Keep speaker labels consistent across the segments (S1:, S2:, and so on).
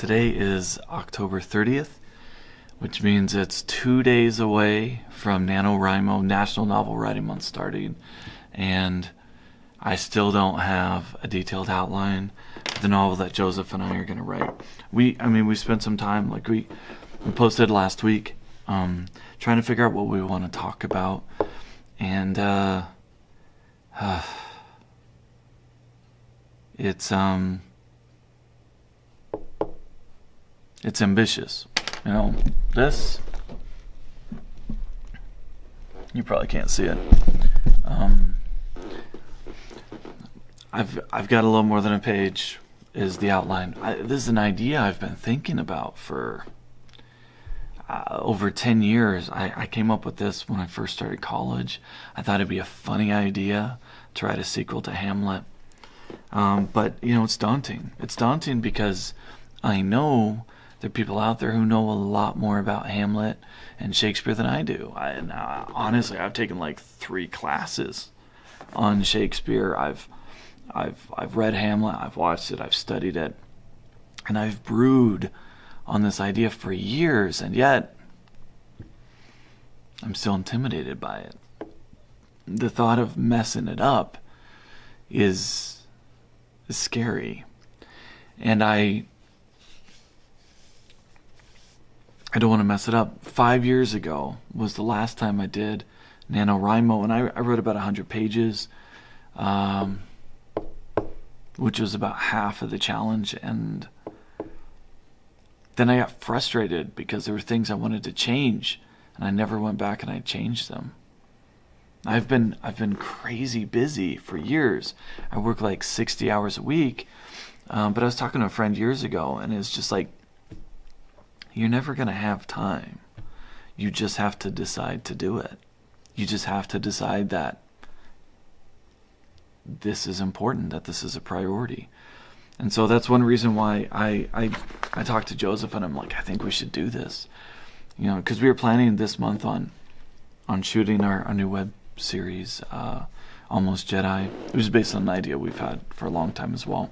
S1: Today is October 30th, which means it's 2 days away from NaNoWriMo National Novel Writing Month starting, and I still don't have a detailed outline for the novel that Joseph and I are going to write. We spent some time, we posted last week, trying to figure out what we want to talk about, and it's ambitious. This, you probably can't see it. I've got a little more than a page is the outline. This is an idea I've been thinking about for over 10 years. I came up with this when I first started college. I thought it'd be a funny idea to write a sequel to Hamlet. But, it's daunting. It's daunting because I know there are people out there who know a lot more about Hamlet and Shakespeare than I do. Honestly, I've taken 3 classes on Shakespeare. I've read Hamlet, I've watched it, I've studied it, and I've brewed on this idea for years, and yet I'm still intimidated by it. The thought of messing it up is scary, and I don't want to mess it up. 5 years ago was the last time I did NaNoWriMo, and I wrote about 100 pages, which was about half of the challenge, and then I got frustrated because there were things I wanted to change, and I never went back and I changed them. I've been crazy busy for years. I work 60 hours a week, but I was talking to a friend years ago, and it's just you're never going to have time. You just have to decide to do it. You just have to decide that this is important, that this is a priority. And so that's one reason why I talked to Joseph, and I'm like, I think we should do this. Because we were planning this month on shooting our new web series, Almost Jedi. It was based on an idea we've had for a long time as well.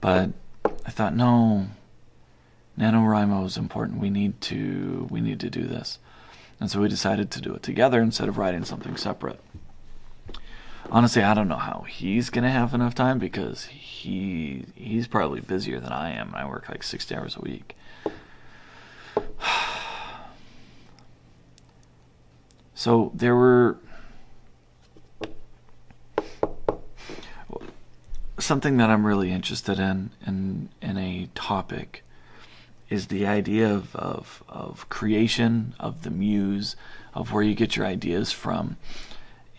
S1: But I thought, no, NaNoWriMo is important. We need to do this. And so we decided to do it together instead of writing something separate. Honestly, I don't know how he's going to have enough time because he's probably busier than I am. I work 60 hours a week. So there were something that I'm really interested in a topic is the idea of creation, of the Muse, of where you get your ideas from,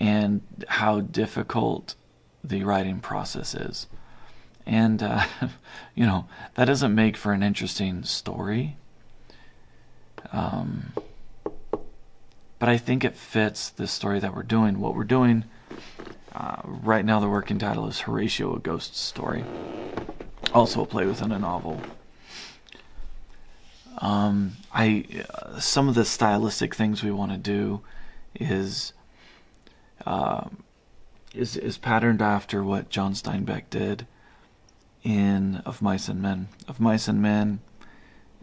S1: and how difficult the writing process is. And, that doesn't make for an interesting story. But I think it fits the story that we're doing. What we're doing right now, the working title is Horatio, a Ghost Story. Also a play within a novel. Some of the stylistic things we want to do is patterned after what John Steinbeck did in Of Mice and Men. Of Mice and Men,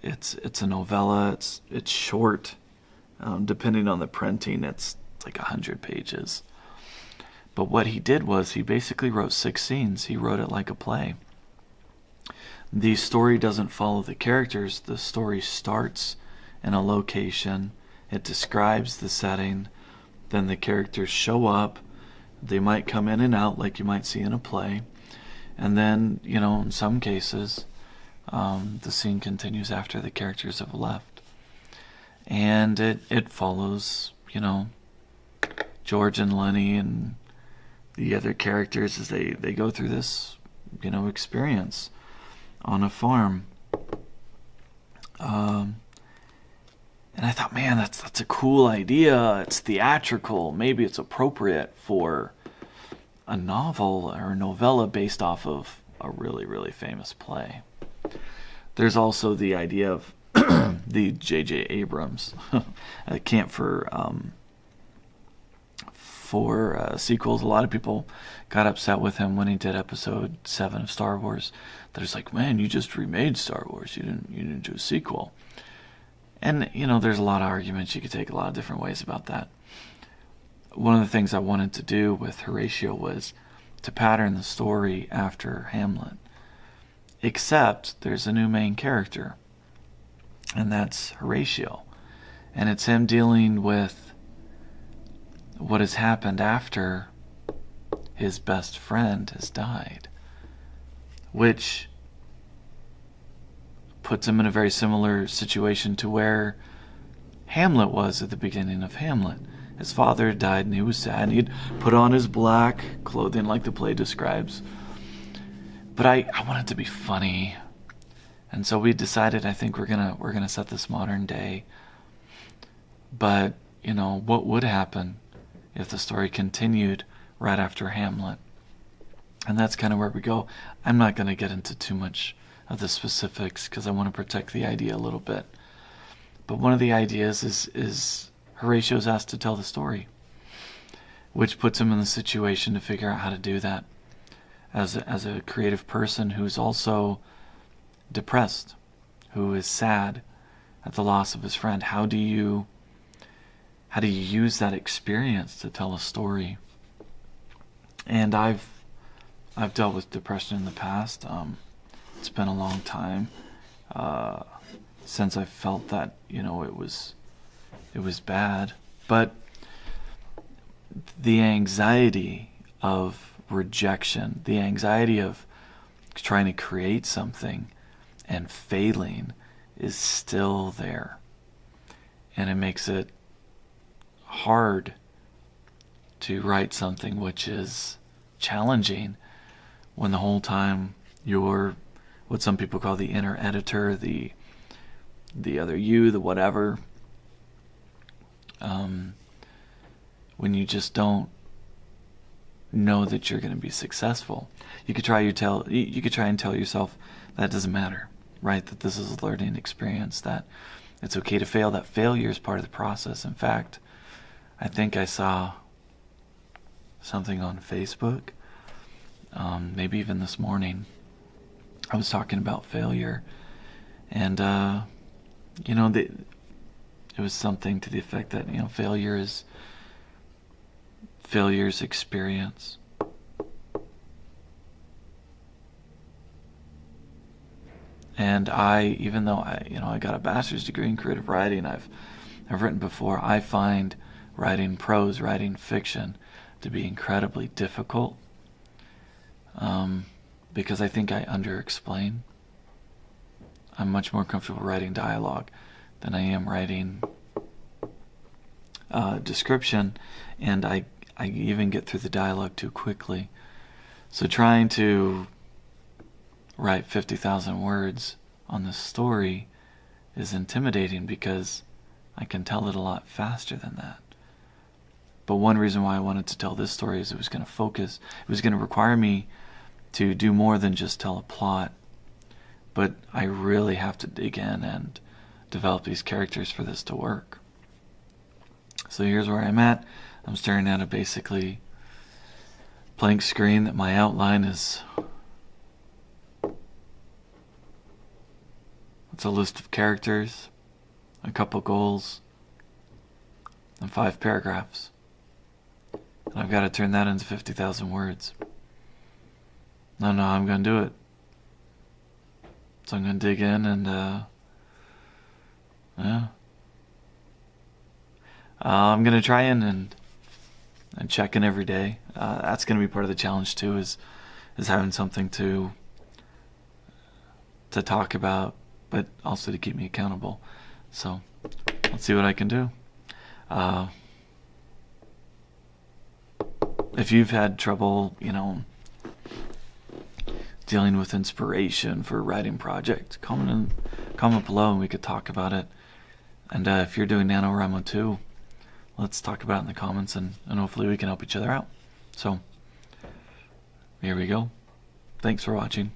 S1: it's a novella. It's short. Depending on the printing, it's 100 pages. But what he did was he basically wrote 6 scenes. He wrote it like a play. The story doesn't follow the characters. The story starts in a location. It describes the setting. Then the characters show up. They might come in and out like you might see in a play. And then, in some cases, the scene continues after the characters have left. And it follows, George and Lenny and the other characters as they go through this, experience on a farm. And I thought, man, that's a cool idea. It's theatrical. Maybe it's appropriate for a novel or a novella based off of a really, really famous play. There's also the idea of the J.J. Abrams camp for for sequels. A lot of people got upset with him when he did Episode 7 of Star Wars. They're just like, man, you just remade Star Wars. You didn't do a sequel. And, there's a lot of arguments. You could take a lot of different ways about that. One of the things I wanted to do with Horatio was to pattern the story after Hamlet. Except there's a new main character, and that's Horatio. And it's him dealing with what has happened after his best friend has died, which puts him in a very similar situation to where Hamlet was at the beginning of Hamlet. His father had died and he was sad, and he'd put on his black clothing like the play describes. But I want it to be funny. And so we decided, I think we're gonna set this modern day. But, what would happen if the story continued right after Hamlet? And that's kind of where we go. I'm not going to get into too much of the specifics because I want to protect the idea a little bit. But one of the ideas is Horatio's asked to tell the story, which puts him in the situation to figure out how to do that as a creative person who's also depressed, who is sad at the loss of his friend. How do you use that experience to tell a story? And I've dealt with depression in the past. It's been a long time since I felt that it was bad. But the anxiety of rejection, the anxiety of trying to create something and failing is still there. And it makes it hard to write something which is challenging when the whole time you're what some people call the inner editor, the other you, the whatever. When you just don't know that you're going to be successful, you could try and tell yourself that doesn't matter, right? That this is a learning experience, that it's okay to fail, that failure is part of the process. In fact, I think I saw something on Facebook, maybe even this morning. I was talking about failure, and it was something to the effect that failure's experience. And even though I got a bachelor's degree in creative writing, I've written before. I find writing prose, writing fiction, to be incredibly difficult, because I think I under-explain. I'm much more comfortable writing dialogue than I am writing description, and I even get through the dialogue too quickly. So trying to write 50,000 words on this story is intimidating because I can tell it a lot faster than that. But one reason why I wanted to tell this story is it was going to focus. It was going to require me to do more than just tell a plot. But I really have to dig in and develop these characters for this to work. So here's where I'm at. I'm staring at a basically blank screen that my outline is. It's a list of characters, a couple goals, and 5 paragraphs. And I've got to turn that into 50,000 words. No, I'm going to do it. So I'm going to dig in and, I'm going to try and check in every day. That's going to be part of the challenge too, is having something to talk about, but also to keep me accountable. So let's see what I can do. If you've had trouble, dealing with inspiration for a writing project, comment below and we could talk about it. And if you're doing NaNoWriMo too, let's talk about it in the comments, and hopefully we can help each other out. So here we go. Thanks for watching.